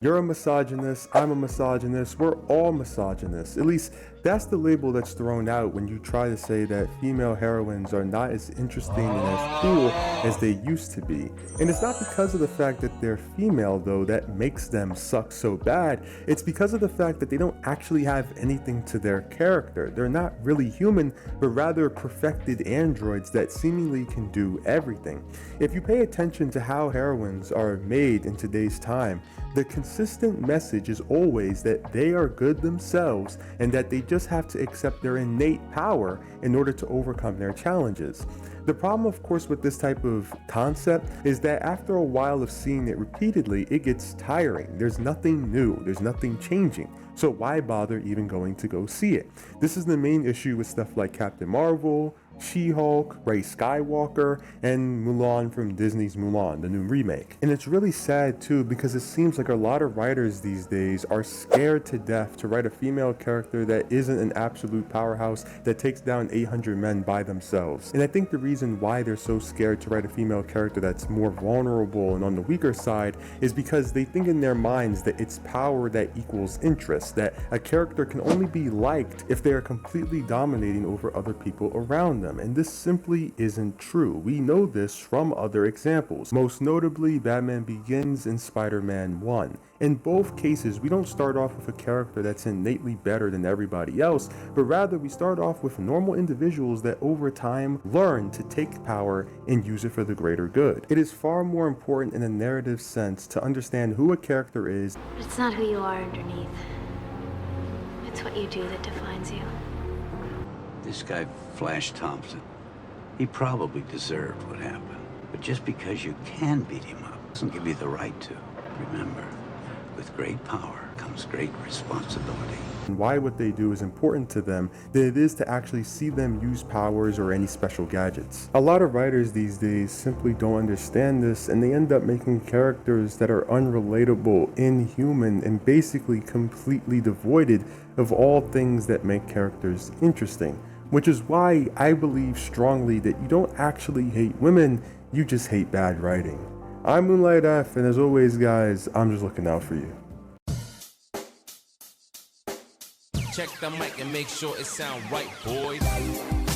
You're a misogynist, I'm a misogynist, we're all misogynists. At least that's the label that's thrown out when you try to say that female heroines are not as interesting and as cool as they used to be. And it's not because of the fact that they're female though that makes them suck so bad. It's because of the fact that they don't actually have anything to their character. They're not really human, but rather perfected androids that seemingly can do everything. If you pay attention to how heroines are made in today's time, the consistent message is always that they are good themselves and that they just have to accept their innate power in order to overcome their challenges. The problem, of course, with this type of concept is that after a while of seeing it repeatedly, it gets tiring. There's nothing new, there's nothing changing. So why bother even going to go see it? This is the main issue with stuff like Captain Marvel, She-Hulk, Rey Skywalker, and Mulan from Disney's Mulan, the new remake. And it's really sad too because it seems like a lot of writers these days are scared to death to write a female character that isn't an absolute powerhouse that takes down 800 men by themselves. And I think the reason why they're so scared to write a female character that's more vulnerable and on the weaker side is because they think in their minds that it's power that equals interest, that a character can only be liked if they are completely dominating over other people around them. And this simply isn't true. We know this from other examples, most notably Batman Begins and Spider-Man 1. In both cases, we don't start off with a character that's innately better than everybody else, but rather we start off with normal individuals that over time learn to take power and use it for the greater good. It is far more important in a narrative sense to understand who a character is. But it's not who you are underneath. It's what you do that defines you. This guy, Flash Thompson, he probably deserved what happened. But just because you can beat him up doesn't give you the right to. Remember, with great power comes great responsibility. And why what they do is important to them than it is to actually see them use powers or any special gadgets. A lot of writers these days simply don't understand this, and they end up making characters that are unrelatable, inhuman, and basically completely devoided of all things that make characters interesting. Which is why I believe strongly that you don't actually hate women, you just hate bad writing. I'm Moonlight F, and as always guys, I'm just looking out for you. Check the mic and make sure it sound right, boys.